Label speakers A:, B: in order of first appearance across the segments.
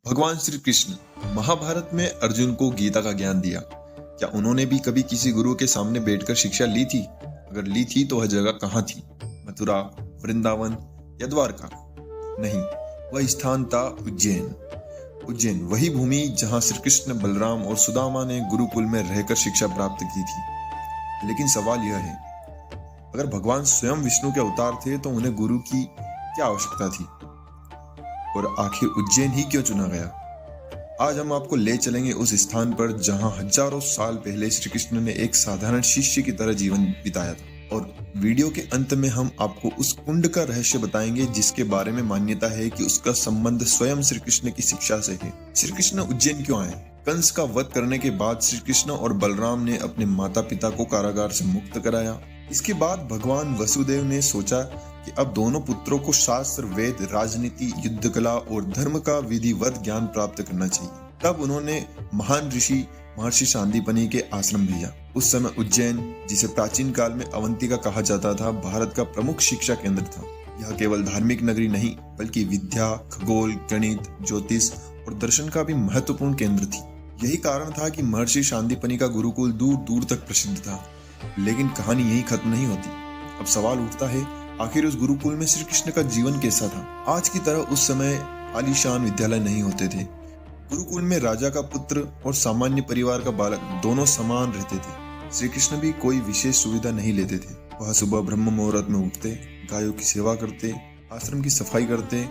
A: भगवान श्री कृष्ण महाभारत में अर्जुन को गीता का ज्ञान दिया। क्या उन्होंने भी कभी किसी गुरु के सामने बैठकर शिक्षा ली थी? अगर ली थी तो वह जगह कहाँ थी? मथुरा, वृंदावन या द्वारका? नहीं, वह स्थान था उज्जैन। उज्जैन वही भूमि जहां श्री कृष्ण, बलराम और सुदामा ने गुरुकुल में रहकर शिक्षा प्राप्त की थी। लेकिन सवाल यह है, अगर भगवान स्वयं विष्णु के अवतार थे तो उन्हें गुरु की क्या आवश्यकता थी? और आखिर उज्जैन ही क्यों चुना गया? आज हम आपको ले चलेंगे उस स्थान पर जहां हजारों साल पहले श्री कृष्ण ने एक साधारण शिष्य की तरह जीवन बिताया था। और वीडियो के अंत में हम आपको उस कुंड का रहस्य बताएंगे जिसके बारे में मान्यता है कि उसका संबंध स्वयं श्री कृष्ण की शिक्षा से है। श्री कृष्ण उज्जैन क्यों आए? कंस का वध करने के बाद श्री कृष्ण और बलराम ने अपने माता पिता को कारागार से मुक्त कराया। इसके बाद भगवान वसुदेव ने सोचा कि अब दोनों पुत्रों को शास्त्र, वेद, राजनीति, युद्ध कला और धर्म का विधिवत ज्ञान प्राप्त करना चाहिए। तब उन्होंने महान ऋषि महर्षि सांदीपनि के आश्रम भेजा। उस समय उज्जैन, जिसे प्राचीन काल में अवंतिका कहा जाता था, भारत का प्रमुख शिक्षा केंद्र था। यह केवल धार्मिक नगरी नहीं बल्कि विद्या, खगोल, गणित, ज्योतिष और दर्शन का भी महत्वपूर्ण केंद्र थी। यही कारण था कि महर्षि सांदीपनि का गुरुकुल दूर दूर तक प्रसिद्ध था। लेकिन कहानी यही खत्म नहीं होती। अब सवाल उठता है, आखिर उस गुरुकुल में श्री कृष्ण का जीवन कैसा था? आज की तरह उस समय आलीशान विद्यालय नहीं होते थे। गुरुकुल में राजा का पुत्र और सामान्य परिवार का बालक दोनों समान रहते थे। श्री कृष्ण भी कोई विशेष सुविधा नहीं लेते थे। वह सुबह ब्रह्म मुहूर्त में उठते, गायों की सेवा करते, आश्रम की सफाई करते,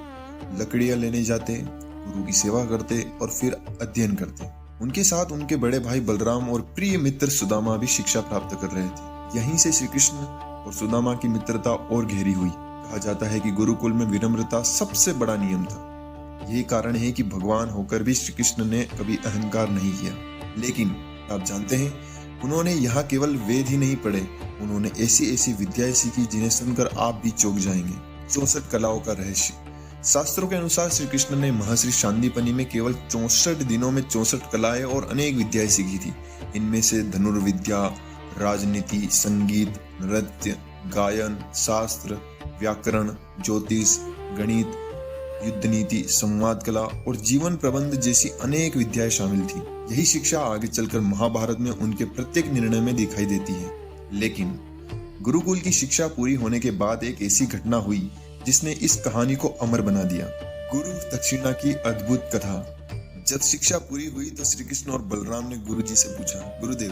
A: लकड़ियां लेने जाते, गुरु की सेवा करते और फिर अध्ययन करते। उनके साथ उनके बड़े भाई बलराम और प्रिय मित्र सुदामा भी शिक्षा प्राप्त कर रहे थे। यहीं से श्री कृष्ण और सुदामा की मित्रता और गहरी हुई। कहा जाता है कि गुरुकुल में विनम्रता सबसे बड़ा नियम था। यही कारण है कि भगवान होकर भी श्री कृष्ण ने कभी अहंकार नहीं किया। लेकिन आप जानते हैं, उन्होंने यहाँ केवल वेद ही नहीं पढ़े, उन्होंने ऐसी ऐसी विद्याएं सीखी जिन्हें सुनकर आप भी चौंक जाएंगे। 64 कलाओं का रहस्य। शास्त्रों के अनुसार श्री कृष्ण ने महर्षि सांदीपनि में केवल 64 दिनों में 64 कलाएं और अनेक विद्याएं सीखी थी। इनमें से धनुर्विद्या, राजनीति, संगीत, नृत्य, गायन, शास्त्र, व्याकरण, ज्योतिष, गणित, युद्ध नीति, संवाद कला और जीवन प्रबंध जैसी अनेक विद्याएं शामिल थी। यही शिक्षा आगे चलकर महाभारत में उनके प्रत्येक निर्णय में दिखाई देती है। लेकिन गुरुकुल की शिक्षा पूरी होने के बाद एक ऐसी घटना हुई जिसने इस कहानी को अमर बना दिया। गुरु दक्षिणा की अद्भुत कथा। जब शिक्षा पूरी हुई तो श्री कृष्ण और बलराम ने गुरु जी से पूछा, गुरुदेव,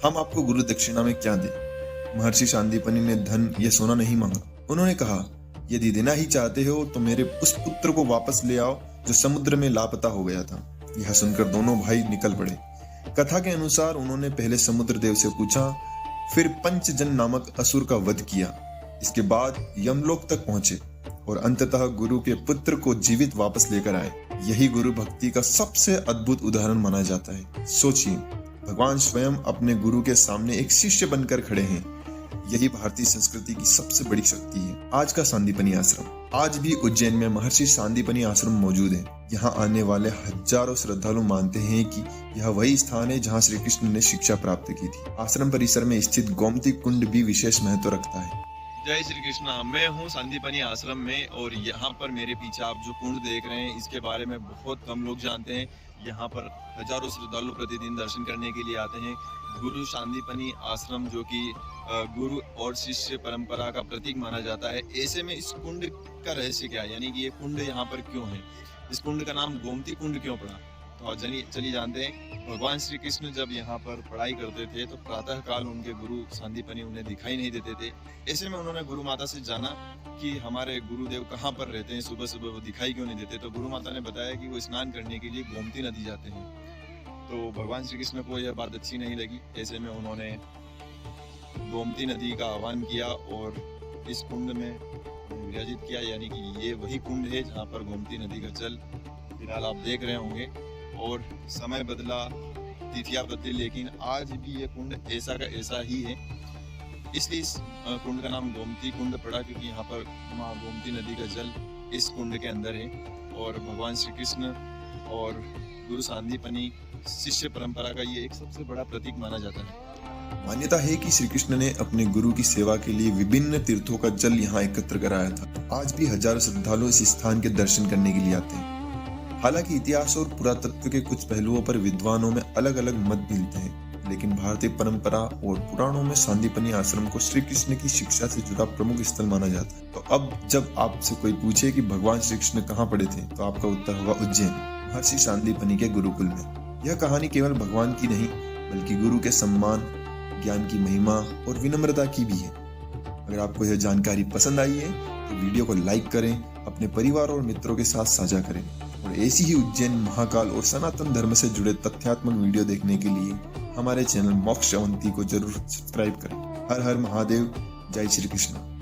A: हम आपको गुरु दक्षिणा में क्या दें? महर्षि सांदीपनि ने धन या सोना नहीं मांगा। उन्होंने कहा, यदि देना ही चाहते हो तो मेरे उस पुत्र को वापस ले आओ जो समुद्र में लापता हो गया था। यह सुनकर दोनों भाई निकल पड़े। कथा के अनुसार उन्होंने पहले समुद्र देव से पूछा, फिर पंचजन नामक असुर का वध किया। इसके बाद यमलोक तक पहुंचे और अंततः गुरु के पुत्र को जीवित वापस लेकर आए। यही गुरु भक्ति का सबसे अद्भुत उदाहरण माना जाता है। सोचिए, भगवान स्वयं अपने गुरु के सामने एक शिष्य बनकर खड़े हैं। यही भारतीय संस्कृति की सबसे बड़ी शक्ति है। आज का सांदीपनि आश्रम। आज भी उज्जैन में महर्षि सांदीपनि आश्रम मौजूद है। यहाँ आने वाले हजारों श्रद्धालु मानते हैं कि यह वही स्थान है जहाँ श्री कृष्ण ने शिक्षा प्राप्त की थी। आश्रम परिसर में स्थित गोमती कुंड भी विशेष महत्व रखता है।
B: जय श्री कृष्णा। मैं हूँ सांदीपनि आश्रम में और यहाँ पर मेरे पीछे आप जो कुंड देख रहे हैं इसके बारे में बहुत कम लोग जानते हैं। यहाँ पर हजारों श्रद्धालु प्रतिदिन दर्शन करने के लिए आते हैं। गुरु सांदीपनि आश्रम जो कि गुरु और शिष्य परंपरा का प्रतीक माना जाता है। ऐसे में इस कुंड का रहस्य क्या है, यानी कि ये कुंड यहाँ पर क्यों है, इस कुंड का नाम गोमती कुंड क्यों पड़ा? तो चलिए जानते हैं। भगवान श्री कृष्ण जब यहाँ पर पढ़ाई करते थे तो प्रातः काल उनके गुरु सांदीपनि उन्हें दिखाई नहीं देते थे। ऐसे में उन्होंने गुरु माता से जाना कि हमारे गुरुदेव कहाँ पर रहते हैं, सुबह सुबह वो दिखाई क्यों नहीं देते। तो गुरु माता ने बताया कि वो स्नान करने के लिए गोमती नदी जाते हैं। तो भगवान श्री कृष्ण को यह बात अच्छी नहीं लगी। ऐसे में उन्होंने गोमती नदी का आह्वान किया और इस कुंड में विराजित किया, यानी कि ये वही कुंड है जहाँ पर गोमती नदी का जल फिलहाल आप देख रहे होंगे। और समय बदला, तिथियां बदली, लेकिन आज भी ये कुंड ऐसा का ऐसा ही है। इसलिए इस कुंड का नाम गोमती कुंड पड़ा, क्योंकि यहाँ पर माँ गोमती नदी का जल इस कुंड के अंदर है। और भगवान श्री कृष्ण और गुरु सांदीपनि शिष्य परंपरा का ये एक सबसे बड़ा प्रतीक माना जाता है।
A: मान्यता है कि श्री कृष्ण ने अपने गुरु की सेवा के लिए विभिन्न तीर्थों का जल यहाँ एकत्र कराया था। आज भी हजारों श्रद्धालु इस स्थान के दर्शन करने के लिए आते हैं। हालांकि इतिहास और पुरातत्व के कुछ पहलुओं पर विद्वानों में अलग अलग मत मिलते हैं, लेकिन भारतीय परंपरा और पुराणों में सांदीपनि आश्रम को श्री कृष्ण की शिक्षा से जुड़ा प्रमुख स्थल माना जाता है। तो अब जब आपसे कोई पूछे कि भगवान श्री कृष्ण कहाँ पढ़े थे, तो आपका उत्तर होगा उज्जैन, महर्षि सांदीपनि के गुरुकुल में। यह कहानी केवल भगवान की नहीं, बल्कि गुरु के सम्मान, ज्ञान की महिमा और विनम्रता की भी है। अगर आपको यह जानकारी पसंद आई है तो वीडियो को लाइक करें, अपने परिवार और मित्रों के साथ साझा करें और ऐसी ही उज्जैन, महाकाल और सनातन धर्म से जुड़े तथ्यात्मक वीडियो देखने के लिए हमारे चैनल मोक्ष अवंती को जरूर सब्सक्राइब करें। हर हर महादेव, जय श्री कृष्ण।